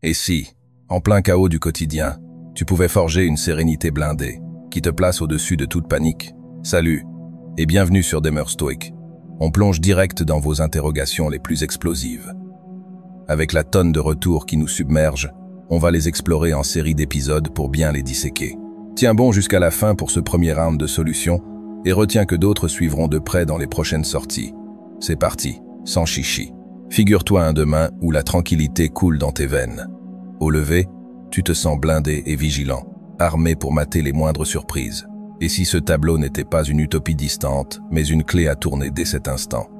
Et si, en plein chaos du quotidien, tu pouvais forger une sérénité blindée, qui te place au-dessus de toute panique? Salut, et bienvenue sur Demeure Stoïque. On plonge direct dans vos interrogations les plus explosives. Avec la tonne de retours qui nous submerge, on va les explorer en série d'épisodes pour bien les disséquer. Tiens bon jusqu'à la fin pour ce premier round de solutions, et retiens que d'autres suivront de près dans les prochaines sorties. C'est parti, sans chichi. Figure-toi un demain où la tranquillité coule dans tes veines. Au lever, tu te sens blindé et vigilant, armé pour mater les moindres surprises. Et si ce tableau n'était pas une utopie distante, mais une clé à tourner dès cet instant?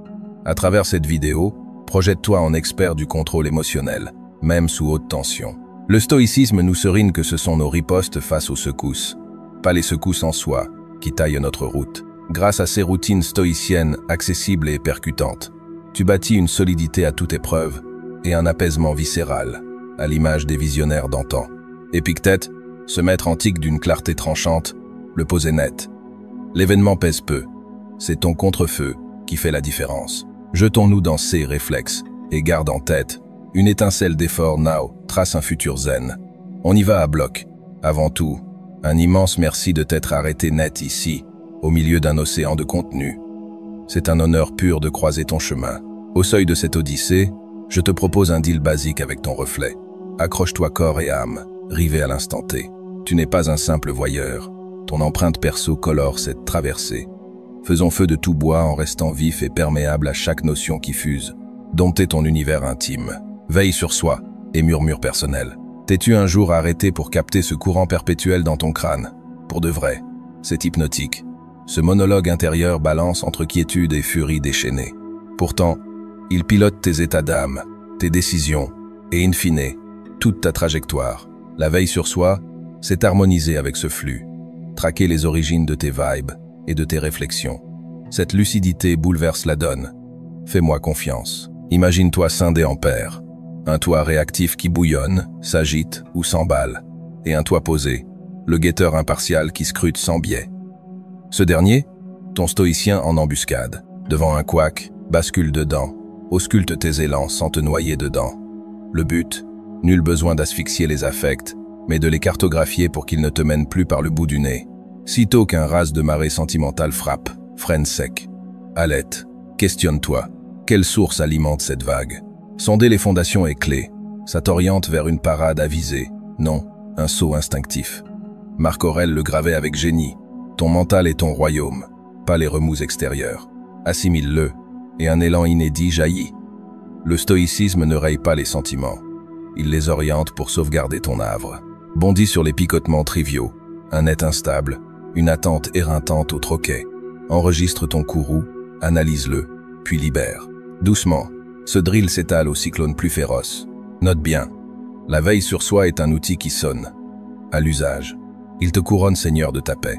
À travers cette vidéo, projette-toi en expert du contrôle émotionnel, même sous haute tension. Le stoïcisme nous serine que ce sont nos ripostes face aux secousses, pas les secousses en soi, qui taillent notre route. Grâce à ces routines stoïciennes accessibles et percutantes, tu bâtis une solidité à toute épreuve et un apaisement viscéral, à l'image des visionnaires d'antan. Épictète, ce maître antique d'une clarté tranchante, le posait net. L'événement pèse peu, c'est ton contre-feu qui fait la différence. Jetons-nous dans ces réflexes et garde en tête, une étincelle d'effort now trace un futur zen. On y va à bloc. Avant tout, un immense merci de t'être arrêté net ici, au milieu d'un océan de contenu. C'est un honneur pur de croiser ton chemin. Au seuil de cette odyssée, je te propose un deal basique avec ton reflet. Accroche-toi corps et âme, rivé à l'instant T. Tu n'es pas un simple voyeur. Ton empreinte perso colore cette traversée. Faisons feu de tout bois en restant vif et perméable à chaque notion qui fuse. Dompter ton univers intime. Veille sur soi et murmure personnel. T'es-tu un jour arrêté pour capter ce courant perpétuel dans ton crâne? Pour de vrai, c'est hypnotique. Ce monologue intérieur balance entre quiétude et furie déchaînée. Pourtant, il pilote tes états d'âme, tes décisions et, in fine, toute ta trajectoire. La veille sur soi, c'est harmoniser avec ce flux, traquer les origines de tes vibes et de tes réflexions. Cette lucidité bouleverse la donne. Fais-moi confiance. Imagine-toi scindé en paires. Un toit réactif qui bouillonne, s'agite ou s'emballe, et un toit posé, le guetteur impartial qui scrute sans biais. Ce dernier, ton stoïcien en embuscade, devant un couac, bascule dedans, ausculte tes élans sans te noyer dedans. Le but, nul besoin d'asphyxier les affects, mais de les cartographier pour qu'ils ne te mènent plus par le bout du nez. Sitôt qu'un raz de marée sentimentale frappe, freine sec. Halète, questionne-toi, quelle source alimente cette vague? Sonder les fondations est clé. Ça t'oriente vers une parade avisée, non, un saut instinctif. Marc Aurèle le gravait avec génie. Ton mental est ton royaume, pas les remous extérieurs. Assimile-le, et un élan inédit jaillit. Le stoïcisme ne raye pas les sentiments. Il les oriente pour sauvegarder ton havre. Bondis sur les picotements triviaux, un net instable, une attente éreintante au troquet. Enregistre ton courroux, analyse-le, puis libère. Doucement, ce drill s'étale au cyclone plus féroce. Note bien, la veille sur soi est un outil qui sonne. À l'usage, il te couronne seigneur de ta paix,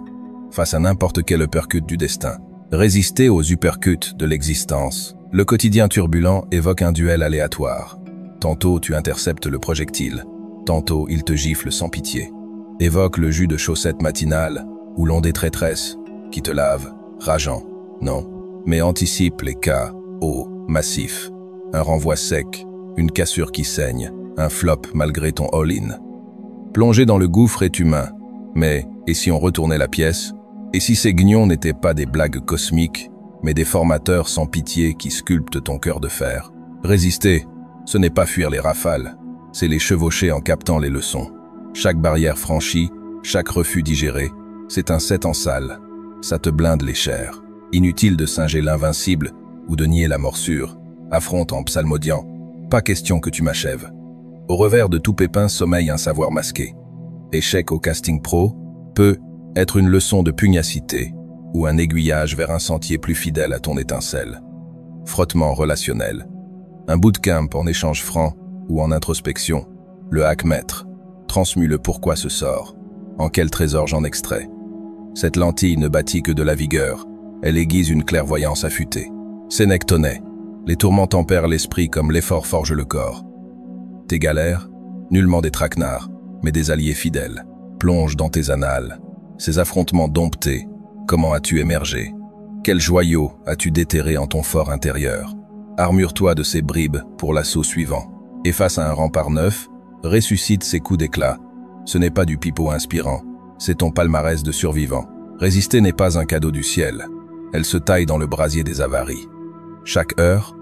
face à n'importe quel uppercut du destin. Résister aux uppercuts de l'existence. Le quotidien turbulent évoque un duel aléatoire. Tantôt tu interceptes le projectile, tantôt il te gifle sans pitié. Évoque le jus de chaussette matinale ou l'ondée traîtresse qui te lave, rageant. Non, mais anticipe les KO massifs. Un renvoi sec, une cassure qui saigne, un flop malgré ton all-in. Plonger dans le gouffre est humain, mais et si on retournait la pièce? Et si ces guignons n'étaient pas des blagues cosmiques, mais des formateurs sans pitié qui sculptent ton cœur de fer? Résister, ce n'est pas fuir les rafales, c'est les chevaucher en captant les leçons. Chaque barrière franchie, chaque refus digéré, c'est un set en salle. Ça te blinde les chairs. Inutile de singer l'invincible ou de nier la morsure. Affronte en psalmodiant. Pas question que tu m'achèves. Au revers de tout pépin sommeille un savoir masqué. Échec au casting pro peut être une leçon de pugnacité ou un aiguillage vers un sentier plus fidèle à ton étincelle. Frottement relationnel. Un bootcamp en échange franc ou en introspection. Le hack maître. Transmue le pourquoi ce sort. En quel trésor j'en extrais. Cette lentille ne bâtit que de la vigueur. Elle aiguise une clairvoyance affûtée. Sénèque tonnait. Les tourments tempèrent l'esprit comme l'effort forge le corps. Tes galères, nullement des traquenards, mais des alliés fidèles. Plonge dans tes annales. Ces affrontements domptés, comment as-tu émergé? Quel joyau as-tu déterré en ton fort intérieur? Armure-toi de ces bribes pour l'assaut suivant. Et face à un rempart neuf, ressuscite ces coups d'éclat. Ce n'est pas du pipeau inspirant, c'est ton palmarès de survivant. Résister n'est pas un cadeau du ciel, elle se taille dans le brasier des avaries. Chaque heure,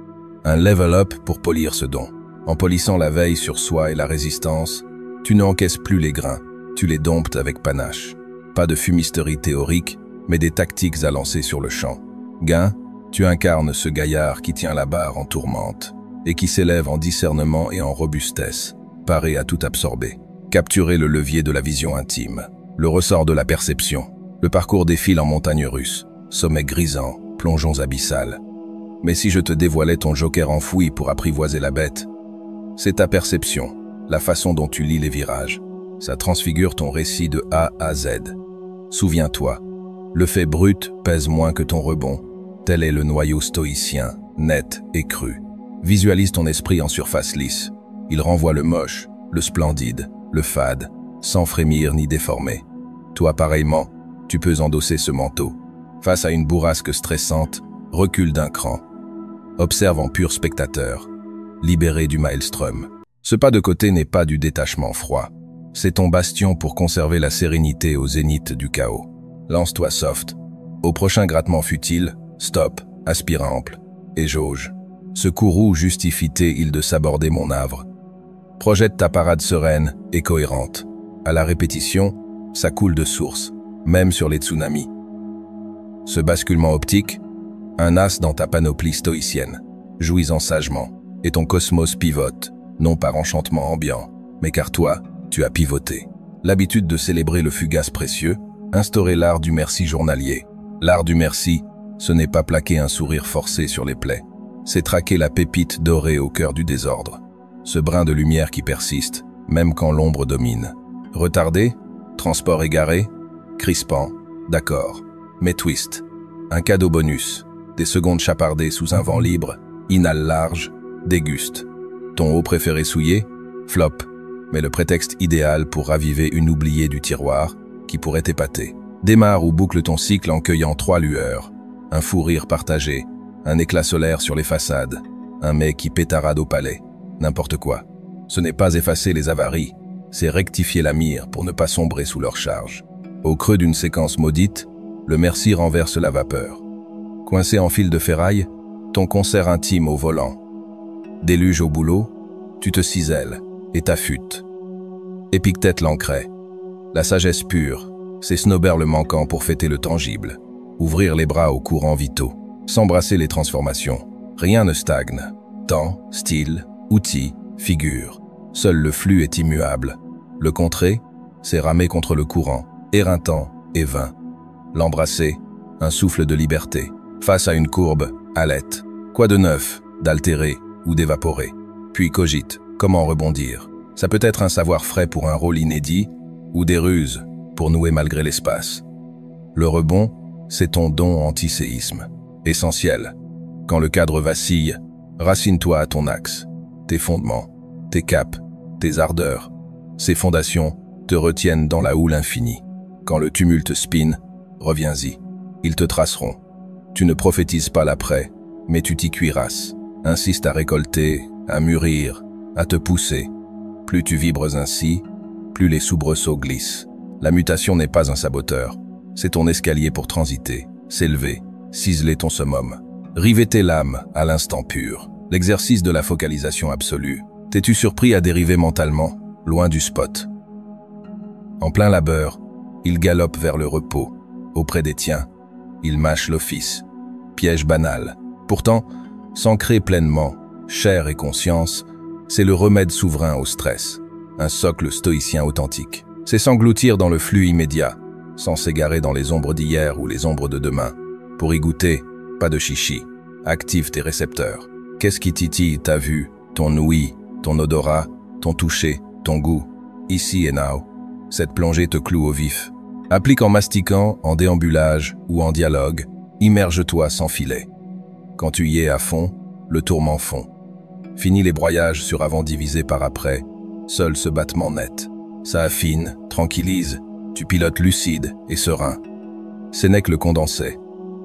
un level up pour polir ce don. En polissant la veille sur soi et la résistance, tu n'encaisses plus les grains, tu les domptes avec panache. Pas de fumisterie théorique, mais des tactiques à lancer sur le champ. Gain, tu incarnes ce gaillard qui tient la barre en tourmente et qui s'élève en discernement et en robustesse, paré à tout absorber. Capturer le levier de la vision intime, le ressort de la perception. Le parcours défile en montagne russe, sommet grisant, plongeons abyssales. Mais si je te dévoilais ton joker enfoui pour apprivoiser la bête, c'est ta perception, la façon dont tu lis les virages. Ça transfigure ton récit de A à Z. Souviens-toi, le fait brut pèse moins que ton rebond. Tel est le noyau stoïcien, net et cru. Visualise ton esprit en surface lisse. Il renvoie le moche, le splendide, le fade, sans frémir ni déformer. Toi, pareillement, tu peux endosser ce manteau. Face à une bourrasque stressante, recule d'un cran. Observe en pur spectateur, libéré du maelstrom. Ce pas de côté n'est pas du détachement froid. C'est ton bastion pour conserver la sérénité au zénith du chaos. Lance-toi soft. Au prochain grattement futile, stop, aspire ample, et jauge. Ce courroux justifie-t-il de s'aborder mon havre. Projette ta parade sereine et cohérente. À la répétition, ça coule de source, même sur les tsunamis. Ce basculement optique, un as dans ta panoplie stoïcienne, jouis-en sagement, et ton cosmos pivote, non par enchantement ambiant, mais car toi, tu as pivoté. L'habitude de célébrer le fugace précieux, instaurer l'art du merci journalier. L'art du merci, ce n'est pas plaquer un sourire forcé sur les plaies, c'est traquer la pépite dorée au cœur du désordre. Ce brin de lumière qui persiste, même quand l'ombre domine. Retardé, transport égaré, crispant, d'accord. Mais twist, un cadeau bonus, des secondes chapardées sous un vent libre, inhale large, déguste. Ton haut préféré souillé, flop, mais le prétexte idéal pour raviver une oubliée du tiroir qui pourrait t'épater. Démarre ou boucle ton cycle en cueillant 3 lueurs, un fou rire partagé, un éclat solaire sur les façades, un mec qui pétarade au palais, n'importe quoi. Ce n'est pas effacer les avaries, c'est rectifier la mire pour ne pas sombrer sous leur charge. Au creux d'une séquence maudite, le merci renverse la vapeur. Coincé en fil de ferraille, ton concert intime au volant. Déluge au boulot, tu te cisèles et t'affûtes. Épictète l'ancrait. La sagesse pure, c'est Snobert le manquant pour fêter le tangible. Ouvrir les bras aux courants vitaux. S'embrasser les transformations. Rien ne stagne. Temps, style, outils, figure. Seul le flux est immuable. Le contrer, c'est ramer contre le courant, éreintant et vain. L'embrasser, un souffle de liberté. Face à une courbe, halète. Quoi de neuf, d'altéré ou d'évaporé? Puis cogite, comment rebondir? Ça peut être un savoir frais pour un rôle inédit, ou des ruses pour nouer malgré l'espace. Le rebond, c'est ton don anti-séisme. Essentiel. Quand le cadre vacille, racine-toi à ton axe. Tes fondements, tes caps, tes ardeurs. Ces fondations te retiennent dans la houle infinie. Quand le tumulte spin, reviens-y. Ils te traceront. Tu ne prophétises pas l'après, mais tu t'y cuirasses. Insiste à récolter, à mûrir, à te pousser. Plus tu vibres ainsi, plus les soubresauts glissent. La mutation n'est pas un saboteur. C'est ton escalier pour transiter, s'élever, ciseler ton summum. River tes lames à l'instant pur. L'exercice de la focalisation absolue. T'es-tu surpris à dériver mentalement, loin du spot? En plein labeur, il galope vers le repos. Auprès des tiens, il mâche l'office. Piège banal. Pourtant, s'ancrer pleinement, chair et conscience, c'est le remède souverain au stress. Un socle stoïcien authentique. C'est s'engloutir dans le flux immédiat, sans s'égarer dans les ombres d'hier ou les ombres de demain. Pour y goûter, pas de chichi. Active tes récepteurs. Qu'est-ce qui titille ta vue, ton ouïe, ton odorat, ton toucher, ton goût? Ici et now, cette plongée te cloue au vif. Applique en mastiquant, en déambulage ou en dialogue, immerge-toi sans filet. Quand tu y es à fond, le tourment fond. Finis les broyages sur avant divisé par après, seul ce battement net. Ça affine, tranquillise, tu pilotes lucide et serein. Ce n'est que le condensé.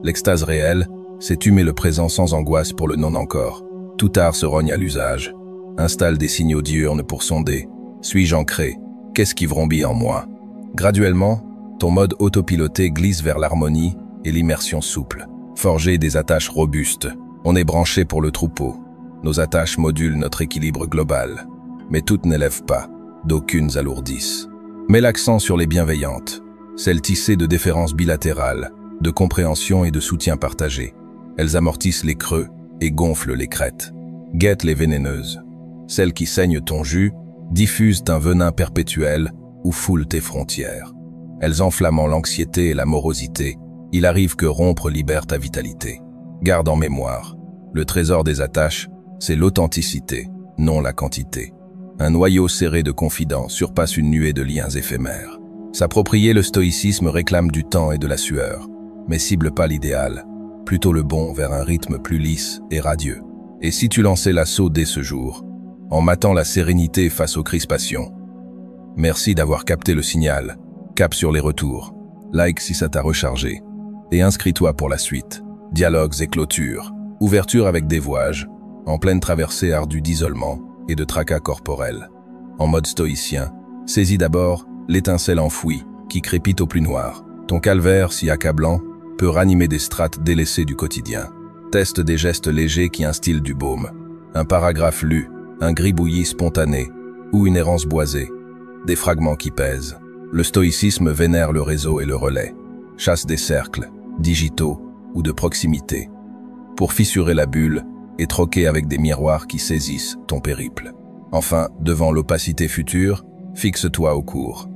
L'extase réelle, c'est humer le présent sans angoisse pour le non-encore. Tout art se rogne à l'usage. Installe des signaux diurnes pour sonder. Suis-je ancré? Qu'est-ce qui vrombit en moi? Graduellement, ton mode autopiloté glisse vers l'harmonie et l'immersion souple. Forger des attaches robustes. On est branché pour le troupeau. Nos attaches modulent notre équilibre global. Mais toutes n'élèvent pas, d'aucunes alourdissent. Mets l'accent sur les bienveillantes, celles tissées de déférences bilatérales, de compréhension et de soutien partagé. Elles amortissent les creux et gonflent les crêtes. Guette les vénéneuses, celles qui saignent ton jus, diffusent un venin perpétuel ou foulent tes frontières. Elles enflammant l'anxiété et la morosité, il arrive que rompre libère ta vitalité. Garde en mémoire, le trésor des attaches, c'est l'authenticité, non la quantité. Un noyau serré de confidence surpasse une nuée de liens éphémères. S'approprier le stoïcisme réclame du temps et de la sueur, mais cible pas l'idéal, plutôt le bon vers un rythme plus lisse et radieux. Et si tu lançais l'assaut dès ce jour, en matant la sérénité face aux crispations? Merci d'avoir capté le signal, cap sur les retours, like si ça t'a rechargé, et inscris-toi pour la suite. Dialogues et clôtures, ouverture avec dévouage, en pleine traversée ardue d'isolement et de tracas corporels. En mode stoïcien, saisis d'abord l'étincelle enfouie qui crépite au plus noir. Ton calvaire, si accablant, peut ranimer des strates délaissées du quotidien. Teste des gestes légers qui instillent du baume. Un paragraphe lu, un gribouillis spontané ou une errance boisée. Des fragments qui pèsent. Le stoïcisme vénère le réseau et le relais. Chasse des cercles, digitaux ou de proximité, pour fissurer la bulle et troquer avec des miroirs qui saisissent ton périple. Enfin, devant l'opacité future, fixe-toi au cours.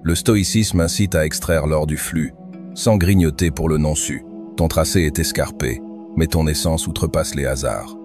Le stoïcisme incite à extraire l'or du flux, sans grignoter pour le non-su. Ton tracé est escarpé, mais ton essence outrepasse les hasards.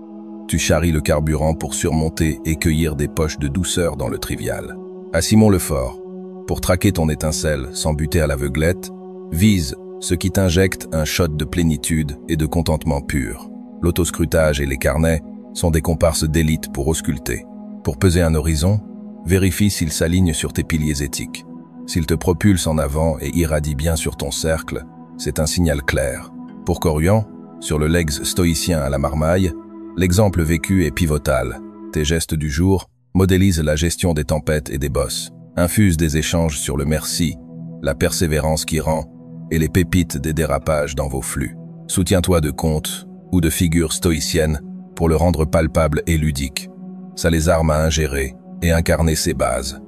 Tu charries le carburant pour surmonter et cueillir des poches de douceur dans le trivial. À Simon Lefort, pour traquer ton étincelle sans buter à l'aveuglette, vise ce qui t'injecte un shot de plénitude et de contentement pur. L'autoscrutage et les carnets sont des comparses d'élite pour ausculter. Pour peser un horizon, vérifie s'il s'aligne sur tes piliers éthiques. S'il te propulse en avant et irradie bien sur ton cercle, c'est un signal clair. Pour Corian, sur le legs stoïcien à la marmaille, l'exemple vécu est pivotal. Tes gestes du jour modélisent la gestion des tempêtes et des bosses, infusent des échanges sur le merci, la persévérance qui rend, et les pépites des dérapages dans vos flux. Soutiens-toi de contes ou de figures stoïciennes pour le rendre palpable et ludique. Ça les arme à ingérer et incarner ses bases.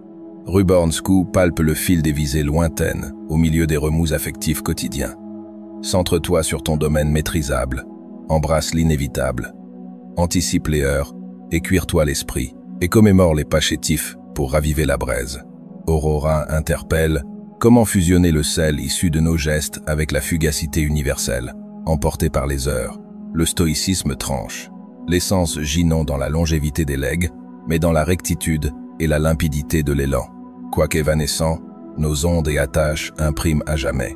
Rubornskou palpe le fil des visées lointaines au milieu des remous affectifs quotidiens. Centre-toi sur ton domaine maîtrisable, embrasse l'inévitable, anticipe les heures et cuire-toi l'esprit, et commémore les pas chétifs pour raviver la braise. Aurora interpelle: comment fusionner le sel issu de nos gestes avec la fugacité universelle, emporté par les heures? Le stoïcisme tranche. L'essence gît non dans la longévité des legs, mais dans la rectitude et la limpidité de l'élan. Quoiqu'évanescent, nos ondes et attaches impriment à jamais.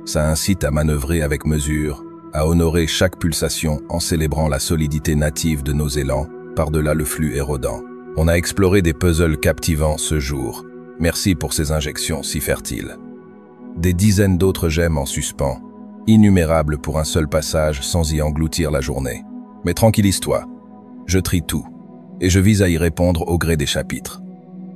Ça incite à manœuvrer avec mesure, à honorer chaque pulsation en célébrant la solidité native de nos élans, par-delà le flux érodant. On a exploré des puzzles captivants ce jour. Merci pour ces injections si fertiles. Des dizaines d'autres gemmes en suspens, innumérables pour un seul passage sans y engloutir la journée. Mais tranquillise-toi, je trie tout, et je vise à y répondre au gré des chapitres.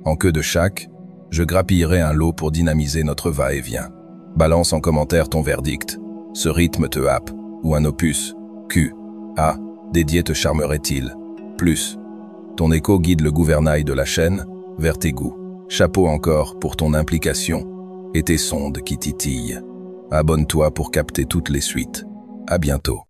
En queue de chaque, je grappillerai un lot pour dynamiser notre va-et-vient. Balance en commentaire ton verdict. Ce rythme te happe, ou un opus, Q, A, dédié te charmerait-il? Plus, ton écho guide le gouvernail de la chaîne vers tes goûts. Chapeau encore pour ton implication et tes sondes qui titillent. Abonne-toi pour capter toutes les suites. À bientôt.